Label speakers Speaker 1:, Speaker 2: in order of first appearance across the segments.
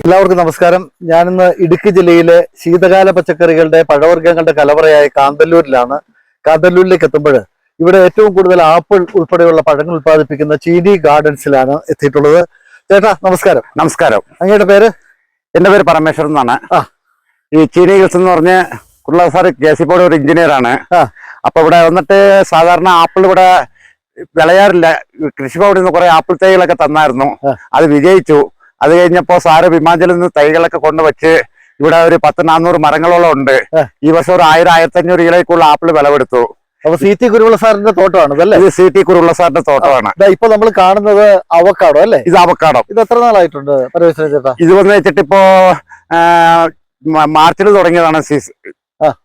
Speaker 1: എല്ലാവർക്കും നമസ്കാരം. ഞാനിന്ന് ഇടുക്കി ജില്ലയിലെ ശീതകാല പച്ചക്കറികളുടെ പഴവർഗ്ഗങ്ങളുടെ കലവറയായ കാന്തല്ലൂരിലാണ്. കാന്തല്ലൂരിലേക്ക് എത്തുമ്പോൾ ഇവിടെ ഏറ്റവും കൂടുതൽ ആപ്പിൾ ഉൾപ്പെടെയുള്ള പഴങ്ങൾ ഉത്പാദിപ്പിക്കുന്ന ചീനി ഗാർഡൻസിലാണ് എത്തിയിട്ടുള്ളത്. ചേട്ടാ നമസ്കാരം.
Speaker 2: നമസ്കാരം.
Speaker 1: അങ്ങയുടെ പേര്?
Speaker 2: എന്റെ പേര് പരമേശ്വരൻ എന്നാണ്. ഈ ചീനി ഹിൽസ് എന്ന് പറഞ്ഞ് കുള്ള സാർ KCB ഒരു എഞ്ചിനീയർ ആണ്. അപ്പൊ ഇവിടെ വന്നിട്ട് സാധാരണ ആപ്പിൾ ഇവിടെ വിളയാറില്ല. കൃഷിഭവനിൽ നിന്ന് കുറെ ആപ്പിൾ തൈകളൊക്കെ തന്നായിരുന്നു, അത് വിജയിച്ചു. അത് കഴിഞ്ഞപ്പോ സാറ് വിമാഞ്ചലിൽ നിന്ന് തൈകളൊക്കെ കൊണ്ടുവച്ച് ഇവിടെ ഒരു 400 മരങ്ങളോളം ഉണ്ട്. ഈ വർഷം ഒരു 1000-1500 കിലോയ്ക്കുള്ള ആപ്പിൾ വിളവെടുത്തു.
Speaker 1: അപ്പൊ CT കുരുവിള സാറിന്റെ തോട്ടമാണ് അല്ലേ?
Speaker 2: ഇത് CT കുരുവിള സാറിന്റെ തോട്ടമാണ്.
Speaker 1: ഇപ്പൊ നമ്മൾ കാണുന്നത് അവക്കാഡോ അല്ലേ?
Speaker 2: ഇത് അവക്കാഡോ.
Speaker 1: ഇത് എത്ര നാളായിട്ടുണ്ട് പരമേശ്വരൻ ചേട്ടാ?
Speaker 2: ഇത് വന്ന് വെച്ചിട്ട് ഇപ്പോ മാർച്ചിൽ തുടങ്ങിയതാണ്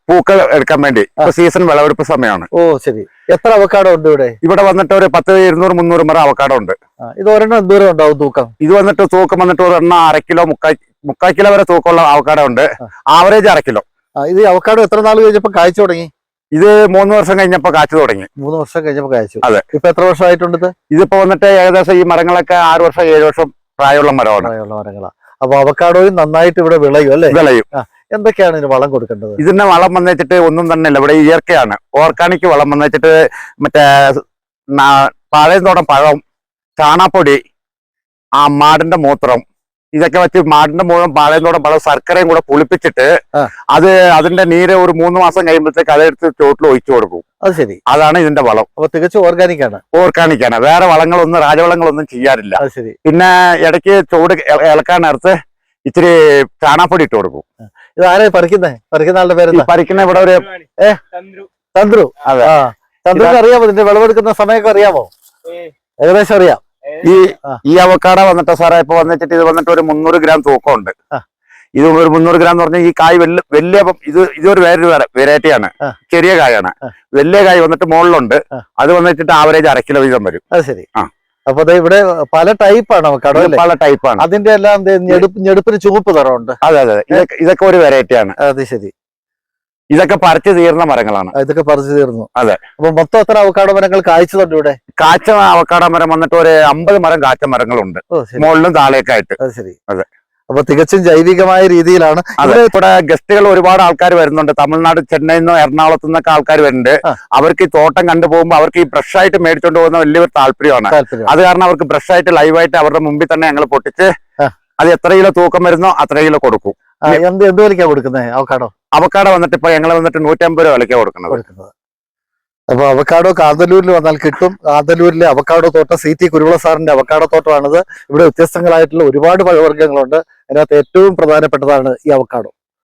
Speaker 2: പൂക്കൾ എടുക്കാൻ വേണ്ടി. ഇപ്പൊ സീസൺ വിളവെടുപ്പ് സമയമാണ്.
Speaker 1: ഓ ശരി. എത്ര അവക്കാഡോ ഉണ്ട് ഇവിടെ?
Speaker 2: ഇവിടെ വന്നിട്ട് ഒരു 10-200-300 മരം അവക്കാഡോ ഉണ്ട്.
Speaker 1: ഇത് ഒരെണ്ണം എന്തോരം ഉണ്ടാവും തൂക്കം?
Speaker 2: ഇത് വന്നിട്ട് തൂക്കം വന്നിട്ട് ഒരെണ്ണം 1/2 കിലോ 3/4 കിലോ വരെ തൂക്കമുള്ള അവക്കാഡോ ഉണ്ട്. Average 1/2 kilo.
Speaker 1: ഇത് അവക്കാഡോ എത്ര നാൾ കഴിഞ്ഞപ്പോ കായ്ച്ചു തുടങ്ങി?
Speaker 2: ഇത് 3 വർഷം കഴിഞ്ഞപ്പോ കാച്ചു തുടങ്ങി.
Speaker 1: 3 വർഷം കഴിഞ്ഞപ്പോ കായ്ച്ചു.
Speaker 2: അതെ.
Speaker 1: ഇപ്പൊ എത്ര വർഷമായിട്ടുണ്ട്?
Speaker 2: ഇതിപ്പോ വന്നിട്ട് ഏകദേശം ഈ മരങ്ങളൊക്കെ 6 വർഷം 7 വർഷം പ്രായമുള്ള മരമാണ്.
Speaker 1: മരങ്ങളാണ്. അപ്പൊ അവക്കാഡോയും നന്നായിട്ട് ഇവിടെ വിളയും അല്ലേ?
Speaker 2: വിളയും.
Speaker 1: എന്തൊക്കെയാണ് ഇതിന് വളം കൊടുക്കേണ്ടത്?
Speaker 2: ഇതിന്റെ വളം വന്നിട്ട് ഒന്നും തന്നെ ഇല്ല. ഇവിടെ ഇയർക്കയാണ്. ഓർഗാനിക് വളം വന്നിട്ട് മറ്റേ പാളയത്തോടം പഴം, ചാണാപ്പൊടി, മാടിന്റെ മൂത്രം, ഇതൊക്കെ വെച്ച് മാടിന്റെ മൂലം പാളയത്തോടം പഴം ശർക്കരയും കൂടെ പുളിപ്പിച്ചിട്ട് അതിന്റെ നീര് ഒരു 3 മാസം കഴിയുമ്പോഴത്തേക്ക് അതെടുത്ത് ചോട്ടിൽ ഒഴിച്ചു കൊടുക്കും.
Speaker 1: അത് ശരി.
Speaker 2: അതാണ് ഇതിന്റെ വളം.
Speaker 1: അപ്പൊ തികച്ചും ഓർഗാനിക് ആണ്.
Speaker 2: ഓർഗാനിക് ആണ്. വേറെ വളങ്ങളൊന്നും രാജവളങ്ങളൊന്നും ചെയ്യാറില്ല.
Speaker 1: അത് ശരി.
Speaker 2: പിന്നെ ഇടയ്ക്ക് ചൂട് ഇളക്കാൻ നേരത്ത് ഇച്ചിരി ചാണാപ്പൊടി ഇട്ട് കൊടുക്കും.
Speaker 1: ഇത് ആരെ പറിക്കുന്ന ആളുടെ പേര്?
Speaker 2: പറിക്കുന്ന ഇവിടെ ഒരു
Speaker 1: ചന്ദ്രു.
Speaker 2: അതെ.
Speaker 1: ചന്ദ്രുവിന് അറിയാമോ? ഇതിന്റെ വിളവെടുക്കുന്ന സമയമൊക്കെ അറിയാമോ? ഏകദേശം അറിയാം.
Speaker 2: ഈ അവക്കാഡോ വന്നിട്ട് സാറേ ഇപ്പൊ വന്നിട്ട് ഇത് വന്നിട്ട് ഒരു 300 ഗ്രാം തൂക്കമുണ്ട്. ഇത് ഒരു 300 ഗ്രാം എന്ന് പറഞ്ഞാൽ ഈ കായ് വലിയ ഇതൊരു വേറൊരു വെറൈറ്റിയാണ്. ചെറിയ കായാണ്. വലിയ കായ് വന്നിട്ട് മുകളിലുണ്ട്. അത് വന്നിട്ട് ആവറേജ് 1/2 കിലോ വീതം വരും.
Speaker 1: അത് ശരി. അപ്പൊ ഇവിടെ പല ടൈപ്പാണ് അവക്കാഡോ.
Speaker 2: പല ടൈപ്പാണ്.
Speaker 1: അതിന്റെ എല്ലാം ഞെടുപ്പിന് ചുവപ്പ് നിറമുണ്ട്.
Speaker 2: അതെ അതെ. ഇതൊക്കെ ഒരു വെറൈറ്റിയാണ്.
Speaker 1: അത് ശരി.
Speaker 2: ഇതൊക്കെ പറിച്ചു തീർന്ന മരങ്ങളാണ്.
Speaker 1: ഇതൊക്കെ പറിച്ചു തീർന്നു.
Speaker 2: അതെ.
Speaker 1: അപ്പൊ മൊത്തം എത്ര അവക്കാഡോ മരങ്ങൾ കായ്ച്ചതുണ്ട് ഇവിടെ?
Speaker 2: കാച്ച അവക്കാഡോ മരം വന്നിട്ട് ഒരു 50 മരം കാച്ച മരങ്ങളുണ്ട്, മുകളിലും താഴേക്ക് ആയിട്ട്.
Speaker 1: അത് ശരി.
Speaker 2: അതെ.
Speaker 1: അപ്പൊ തികച്ചും ജൈവികമായ രീതിയിലാണ്.
Speaker 2: ഇവിടെ ഗസ്റ്റുകൾ ഒരുപാട് ആൾക്കാർ വരുന്നുണ്ട്. തമിഴ്നാട്, ചെന്നൈയിൽ നിന്നോ എറണാകുളത്തു നിന്നൊക്കെ ആൾക്കാർ വരുന്നുണ്ട്. അവർക്ക് ഈ തോട്ടം കണ്ടുപോകുമ്പോൾ അവർക്ക് ഈ ബ്രഷ് ആയിട്ട് മേടിച്ചോണ്ട് പോകുന്ന വലിയൊരു താല്പര്യമാണ്. അത് കാരണം അവർക്ക് ബ്രഷ് ആയിട്ട് ലൈവായിട്ട് അവരുടെ മുമ്പിൽ തന്നെ ഞങ്ങൾ പൊട്ടിച്ച് അത് എത്ര കിലോ തൂക്കം വരുന്നോ അത്ര കിലോ കൊടുക്കും.
Speaker 1: എന്ത് വിലക്കാ കൊടുക്കുന്നത് അവക്കാഡോ?
Speaker 2: അവക്കാഡോ വന്നിട്ട് ഇപ്പൊ ഞങ്ങൾ വന്നിട്ട് 150 രൂപ വിലക്കാണ് കൊടുക്കുന്നത്.
Speaker 1: അപ്പൊ അവക്കാഡോ കാന്തല്ലൂരിൽ വന്നാൽ കിട്ടും. കാന്തല്ലൂരിലെ അവക്കാഡോ തോട്ടം CT കുരുവിള സാറിന്റെ അവക്കാഡോ തോട്ടമാണിത്. ഇവിടെ വ്യത്യസ്തങ്ങളായിട്ടുള്ള ഒരുപാട് പഴവർഗ്ഗങ്ങളുണ്ട്. അതിനകത്ത് ഏറ്റവും പ്രധാനപ്പെട്ടതാണ് ഈ അവക്കാഡോ.